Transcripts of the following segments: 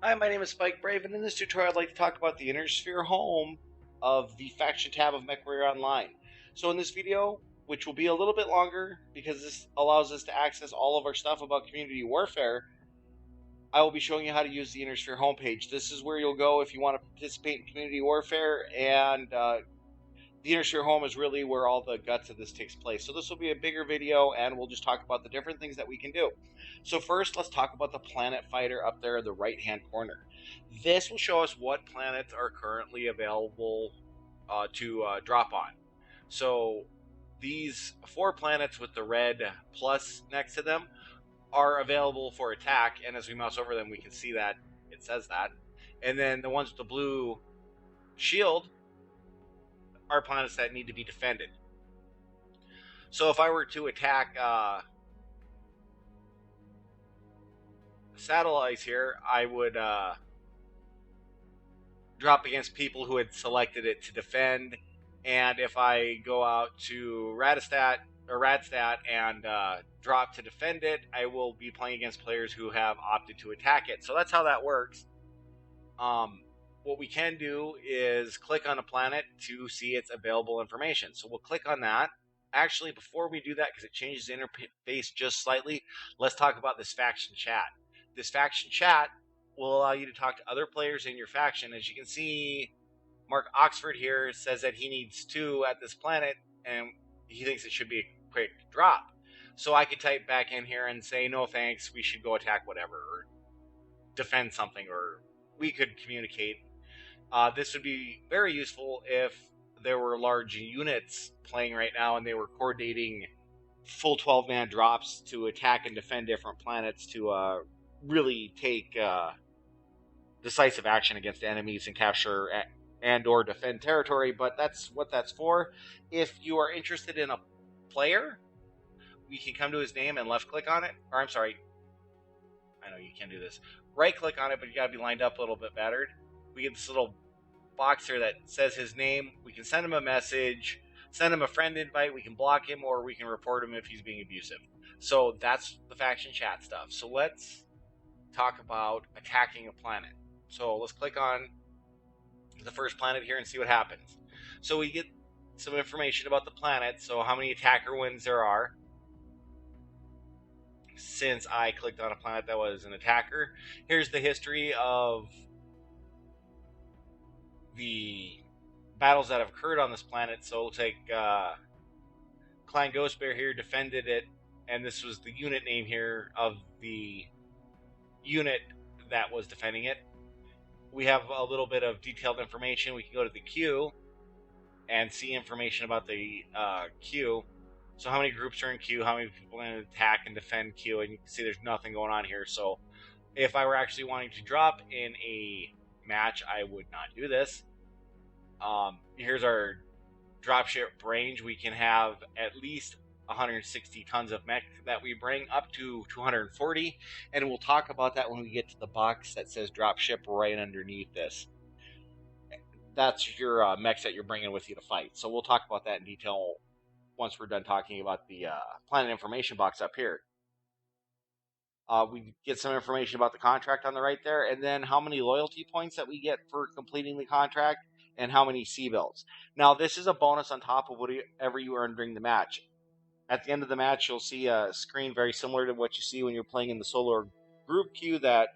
Hi, my name is Spike Brave, and in this tutorial I'd like to talk about the Inner Sphere home of the Faction tab of MechWarrior Online. So in this video, which will be a little bit longer because this allows us to access all of our stuff about community warfare, I will be showing you how to use the Inner Sphere homepage. This is where you'll go if you want to participate in community warfare, and the Inner Sphere home is really where all the guts of this takes place. So this will be a bigger video, and we'll just talk about the different things that we can do. So first, let's talk about the planet fighter up there in the right-hand corner. This will show us what planets are currently available to drop on. So these 4 planets with the red plus next to them are available for attack, and as we mouse over them, we can see that it says that. And then the ones with the blue shield are planets that need to be defended. So if I were to attack satellites here, I would drop against people who had selected it to defend. And if I go out to Radistat and drop to defend it, I will be playing against players who have opted to attack it. So that's how that works. What we can do is click on a planet to see its available information. So we'll click on that. Actually, before we do that, because it changes the interface just slightly, let's talk about this faction chat. This faction chat will allow you to talk to other players in your faction. As you can see, Mark Oxford here says that he needs 2 at this planet, and he thinks it should be a quick drop. So I could type back in here and say, no thanks, we should go attack whatever, or defend something, or we could communicate. This would be very useful if there were large units playing right now and they were coordinating full 12-man drops to attack and defend different planets to really take decisive action against enemies and capture and or defend territory, but that's what that's for. If you are interested in a player, we can come to his name and left click on it, or I'm sorry, I know you can do this. Right click on it, but you gotta be lined up a little bit better. We get this little box here that says his name. We can send him a message, send him a friend invite, we can block him, or we can report him if he's being abusive. So that's the faction chat stuff. So let's talk about attacking a planet. So let's click on the first planet here and see what happens. So we get some information about the planet, so how many attacker wins there are. Since I clicked on a planet that was an attacker, here's the history of the battles that have occurred on this planet. So it looks like Clan Ghost Bear here defended it, and this was the unit name here of the unit that was defending it. We have a little bit of detailed information. We can go to the queue and see information about the queue. So how many groups are in queue, how many people are going to attack and defend queue, and you can see there's nothing going on here. So if I were actually wanting to drop in a match, I would not do this. Here's our dropship range. We can have at least 160 tons of mech that we bring, up to 240, and we'll talk about that when we get to the box that says dropship right underneath this. That's your mechs that you're bringing with you to fight. So we'll talk about that in detail once we're done talking about the planet information box up here. We get some information about the contract on the right there, and then how many loyalty points that we get for completing the contract, and how many C-bills. Now, this is a bonus on top of whatever you earn during the match. At the end of the match, you'll see a screen very similar to what you see when you're playing in the solo group queue that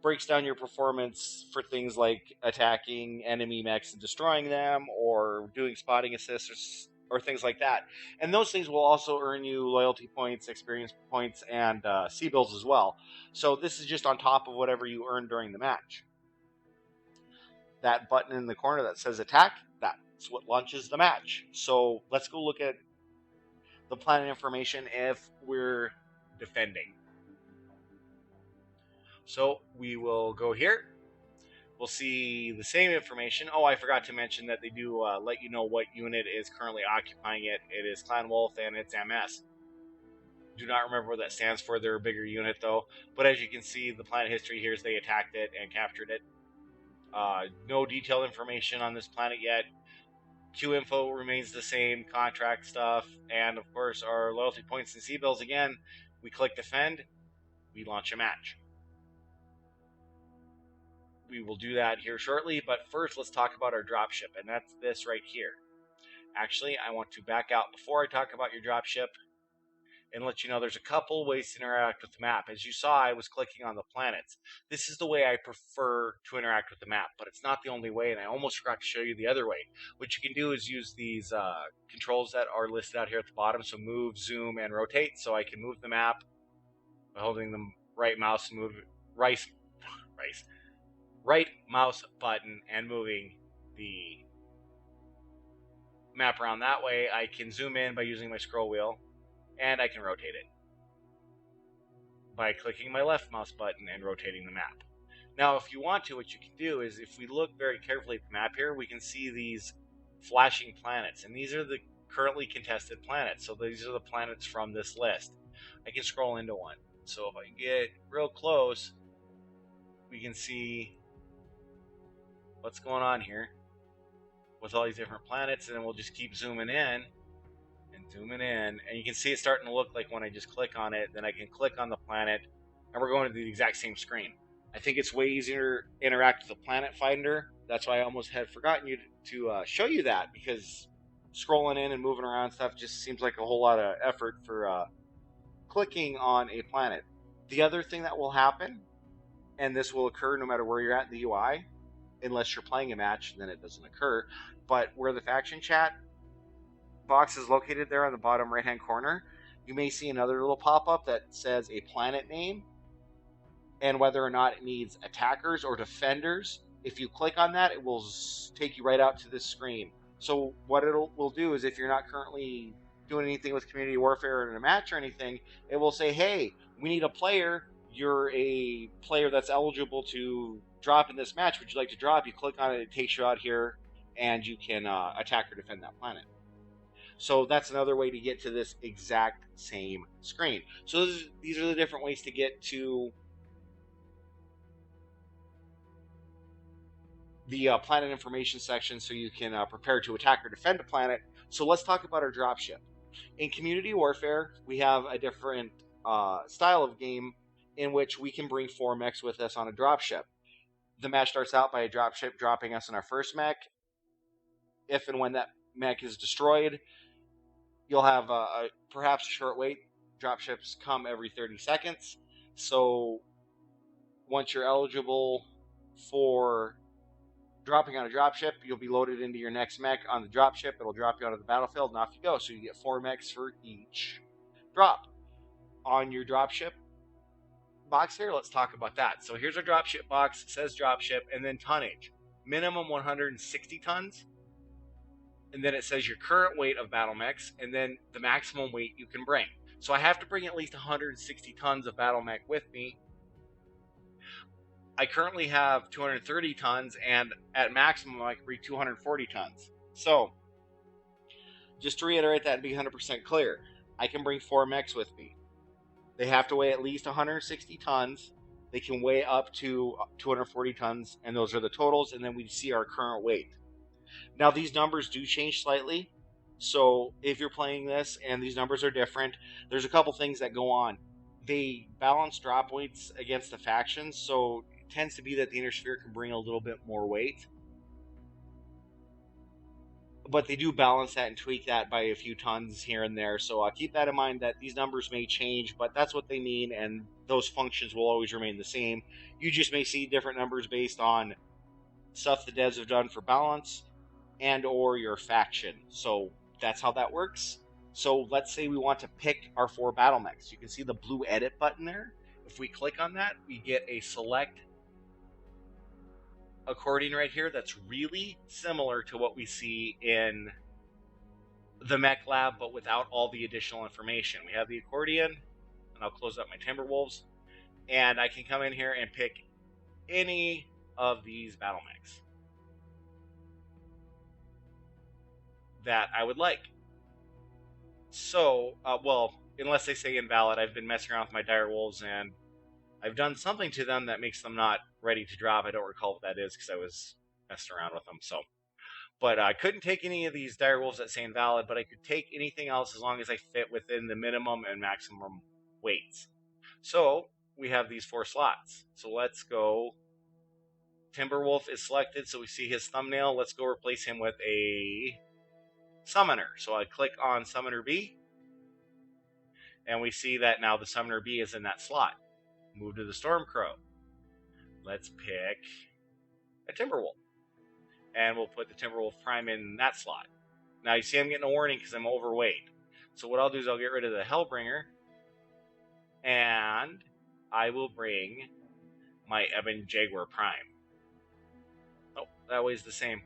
breaks down your performance for things like attacking enemy mechs and destroying them, or doing spotting assists, or things like that. And those things will also earn you loyalty points, experience points, and C-bills as well. So this is just on top of whatever you earn during the match. That button in the corner that says attack, that's what launches the match. So let's go look at the planet information if we're defending. So we will go here. We'll see the same information. Oh, I forgot to mention that they do let you know what unit is currently occupying it. It is Clan Wolf and it's MS. Do not remember what that stands for. They're a bigger unit though. But as you can see, the planet history here is they attacked it and captured it. No detailed information on this planet yet. Queue info remains the same, contract stuff, and of course our loyalty points and C-bills again. We click defend, we launch a match. we will do that here shortly, but first let's talk about our dropship, and that's this right here. Actually, I want to back out before I talk about your dropship and let you know there's a couple ways to interact with the map. As you saw, I was clicking on the planets. This is the way I prefer to interact with the map, but it's not the only way, and I almost forgot to show you the other way. What you can do is use these controls that are listed out here at the bottom, so move, zoom, and rotate, so I can move the map by holding the right mouse and move right mouse button and moving the map around that way. I can zoom in by using my scroll wheel, and I can rotate it by clicking my left mouse button and rotating the map. Now, if you want to, what you can do is, if we look very carefully at the map here, we can see these flashing planets, and these are the currently contested planets. So these are the planets from this list. I can scroll into one. So if I get real close, we can see what's going on here with all these different planets, and then we'll just keep zooming in and zooming in, and you can see it starting to look like when I just click on it, then I can click on the planet, and we're going to the exact same screen. I think it's way easier to interact with the planet finder. That's why I almost had forgotten to show you that, because scrolling in and moving around stuff just seems like a whole lot of effort for clicking on a planet. The other thing that will happen, and this will occur no matter where you're at in the UI, unless you're playing a match, then it doesn't occur, but where the faction chat box is located there on the bottom right hand corner, you may see another little pop-up that says a planet name and whether or not it needs attackers or defenders. If you click on that, it will take you right out to this screen. So what it will do is, if you're not currently doing anything with Community Warfare in a match or anything, it will say, hey, we need a player. You're a player that's eligible to drop in this match. Would you like to drop? You click on it, it takes you out here, and you can attack or defend that planet. So that's another way to get to this exact same screen. So these are the different ways to get to the planet information section, so you can prepare to attack or defend a planet. So let's talk about our dropship. In Community Warfare, we have a different style of game in which we can bring 4 mechs with us on a dropship. The match starts out by a dropship dropping us in our first mech. If and when that mech is destroyed, you'll have perhaps a short wait. Dropships come every 30 seconds. So once you're eligible for dropping on a dropship, you'll be loaded into your next mech on the dropship. It'll drop you onto the battlefield, and off you go. So you get 4 mechs for each drop. On your dropship box here, let's talk about that. So here's our dropship box. It says dropship, and then tonnage. Minimum 160 tons. And then it says your current weight of battle mechs, and then the maximum weight you can bring. So I have to bring at least 160 tons of battle mech with me. I currently have 230 tons, and at maximum I can bring 240 tons. So, just to reiterate that and be 100% clear, I can bring 4 mechs with me. They have to weigh at least 160 tons. They can weigh up to 240 tons, and those are the totals, and then we see our current weight. Now, these numbers do change slightly, so if you're playing this and these numbers are different, there's a couple things that go on. They balance drop weights against the factions, so it tends to be that the Inner Sphere can bring a little bit more weight. But they do balance that and tweak that by a few tons here and there, so keep that in mind, that these numbers may change, but that's what they mean, and those functions will always remain the same. You just may see different numbers based on stuff the devs have done for balance and or your faction. So that's how that works. So let's say we want to pick our 4 battle mechs. You can see the blue edit button there. If we click on that, we get a select accordion right here that's really similar to what we see in the Mech Lab, but without all the additional information. We have the accordion, and I'll close up my Timberwolves, and I can come in here and pick any of these battle mechs that I would like. So, well, unless they say invalid, I've been messing around with my Direwolves, and I've done something to them that makes them not ready to drop. I don't recall what that is, because I was messing around with them. So, but I couldn't take any of these Direwolves that say invalid, but I could take anything else as long as I fit within the minimum and maximum weights. So we have these 4 slots. So let's go Timberwolf is selected, so we see his thumbnail. Let's go replace him with a Summoner. So I click on Summoner B, and we see that now the Summoner B is in that slot. Move to the Stormcrow. Let's pick a Timberwolf, and we'll put the Timberwolf Prime in that slot. Now you see I'm getting a warning because I'm overweight. So what I'll do is I'll get rid of the Hellbringer, and I will bring my Ebon Jaguar Prime. Oh, that weighs the same.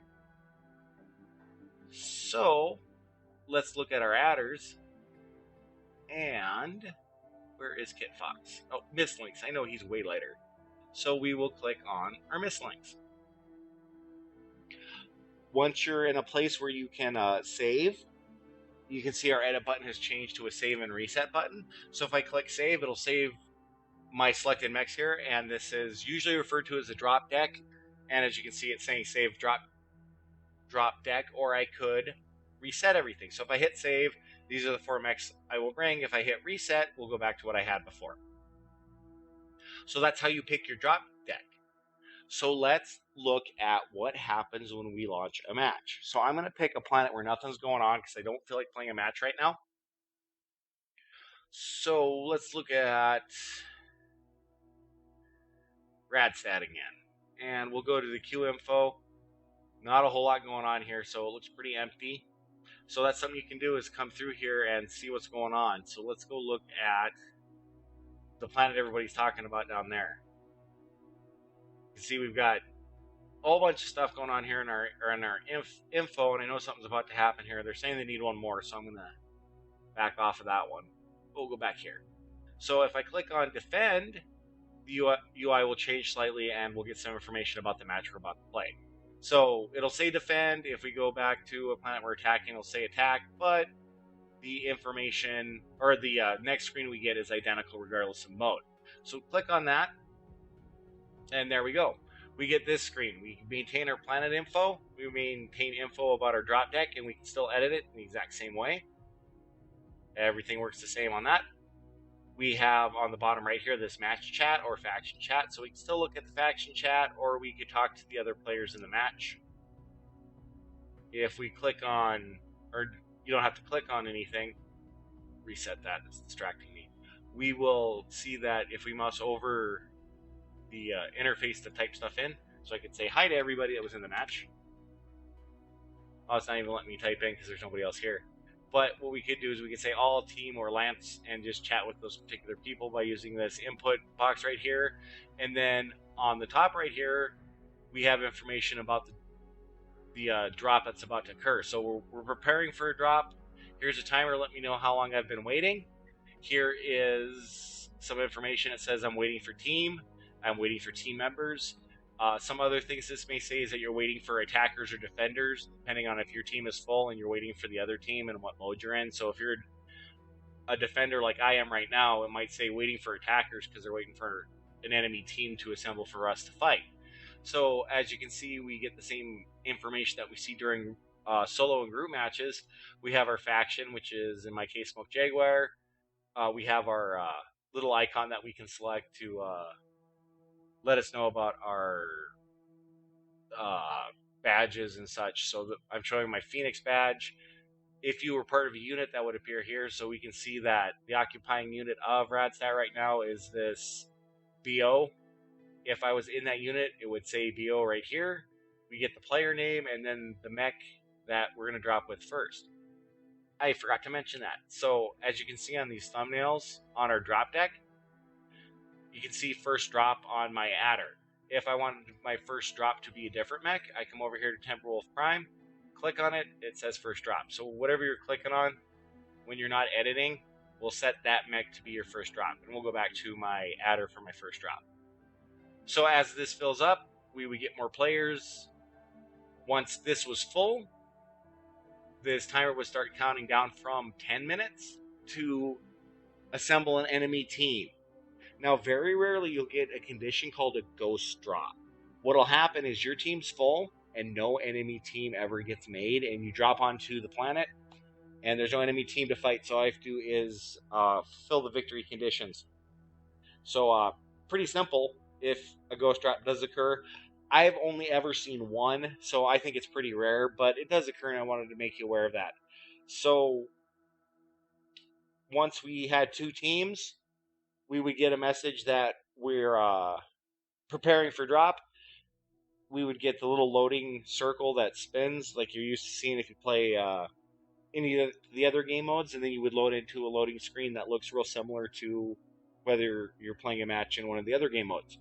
So let's look at our adders. And where is Kit Fox? Oh, Mistlinks. I know he's way lighter. So we will click on our Mistlinks. Once you're in a place where you can save, you can see our edit button has changed to a save and reset button. So if I click save, it'll save my selected mechs here, and this is usually referred to as a drop deck. And as you can see, it's saying save drop deck, or I could reset everything. So if I hit save, these are the 4 mechs I will bring. If I hit reset, we'll go back to what I had before. So that's how you pick your drop deck. So let's look at what happens when we launch a match. So I'm going to pick a planet where nothing's going on because I don't feel like playing a match right now. So let's look at Radstad again. And we'll go to the Q info. Not a whole lot going on here, so it looks pretty empty. So that's something you can do, is come through here and see what's going on. So let's go look at the planet everybody's talking about down there. You can see we've got a whole bunch of stuff going on here in our info, and I know something's about to happen here. They're saying they need one more, so I'm going to back off of that one. We'll go back here. So if I click on defend, the UI will change slightly, and we'll get some information about the match we're about to play. So it'll say defend. If we go back to a planet we're attacking, it'll say attack, but the information, or the next screen we get, is identical regardless of mode. So click on that, and there we go. We get this screen. We maintain our planet info, we maintain info about our drop deck, and we can still edit it in the exact same way. Everything works the same on that. We have on the bottom right here this match chat or faction chat, so we can still look at the faction chat, or we could talk to the other players in the match. If we click on, or you don't have to click on anything, reset that, it's distracting me. We will see that if we mouse over the interface to type stuff in, so I could say hi to everybody that was in the match. Oh, it's not even letting me type in because there's nobody else here. But what we could do is we could say all team or Lance and just chat with those particular people by using this input box right here. And then on the top right here, we have information about the drop that's about to occur. So we're preparing for a drop. Here's a timer. Let me know how long I've been waiting. Here is some information. It says I'm waiting for team. I'm waiting for team members. Some other things this may say is that you're waiting for attackers or defenders, depending on if your team is full and you're waiting for the other team and what mode you're in. So if you're a defender like I am right now, it might say waiting for attackers because they're waiting for an enemy team to assemble for us to fight. So as you can see, we get the same information that we see during solo and group matches. We have our faction, which is, in my case, Smoke Jaguar. We have our little icon that we can select to let us know about our badges and such. So I'm showing my Phoenix badge. If you were part of a unit, that would appear here. So we can see that the occupying unit of Radstad right now is this BO. If I was in that unit, it would say BO right here. We get the player name and then the mech that we're going to drop with first. I forgot to mention that. So as you can see on these thumbnails on our drop deck, you can see first drop on my adder. If I wanted my first drop to be a different mech, I come over here to Timberwolf Prime, click on it, it says first drop. So whatever you're clicking on when you're not editing, we'll set that mech to be your first drop. And we'll go back to my adder for my first drop. So as this fills up, we would get more players. Once this was full, this timer would start counting down from 10 minutes to assemble an enemy team. Now, very rarely you'll get a condition called a ghost drop. What'll happen is your team's full and no enemy team ever gets made, and you drop onto the planet and there's no enemy team to fight. So all I have to do is fulfill the victory conditions. So pretty simple. If a ghost drop does occur, I've only ever seen one, so I think it's pretty rare, but it does occur, and I wanted to make you aware of that. So once we had two teams, we would get a message that we're preparing for drop. We would get the little loading circle that spins, like you're used to seeing if you play any of the other game modes, and then you would load into a loading screen that looks real similar to whether you're playing a match in one of the other game modes.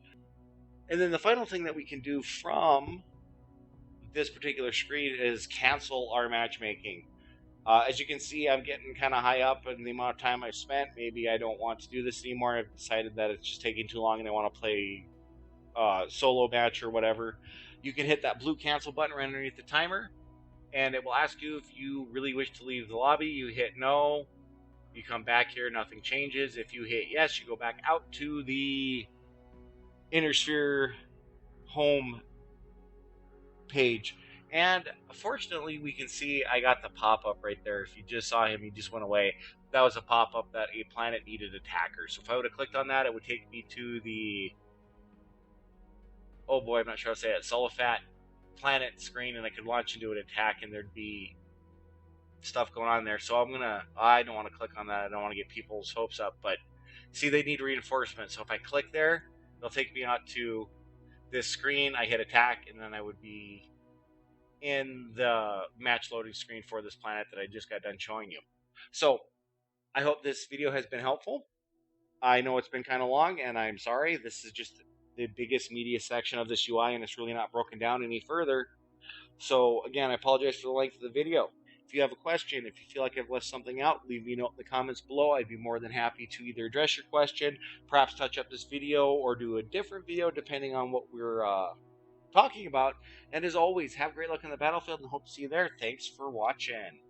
And then the final thing that we can do from this particular screen is cancel our matchmaking. As you can see, I'm getting kind of high up in the amount of time I spent. Maybe I don't want to do this anymore. I've decided that it's just taking too long and I want to play solo match or whatever. You can hit that blue cancel button right underneath the timer, and it will ask you if you really wish to leave the lobby. You hit no, you come back here, nothing changes. If you hit yes, you go back out to the Innersphere home page. And fortunately, we can see I got the pop-up right there. If you just saw him, he just went away. That was a pop-up that a planet needed attackers. So if I would have clicked on that, it would take me to the, oh boy, I'm not sure how to say it, Sulfat planet screen, and I could launch into an attack, and there'd be stuff going on there. So I don't want to click on that. I don't want to get people's hopes up. But see, they need reinforcement. So if I click there, they'll take me out to this screen. I hit attack, and then I would be in the match loading screen for this planet that I just got done showing you. So I hope this video has been helpful. I know it's been kind of long, and I'm sorry. This is just the biggest media section of this UI, and it's really not broken down any further. So again, I apologize for the length of the video. If you have a question, if you feel like I've left something out, leave me a note in the comments below. I'd be more than happy to either address your question, perhaps touch up this video, or do a different video depending on what we're talking about. And as always, have great luck on the battlefield and hope to see you there. Thanks for watching.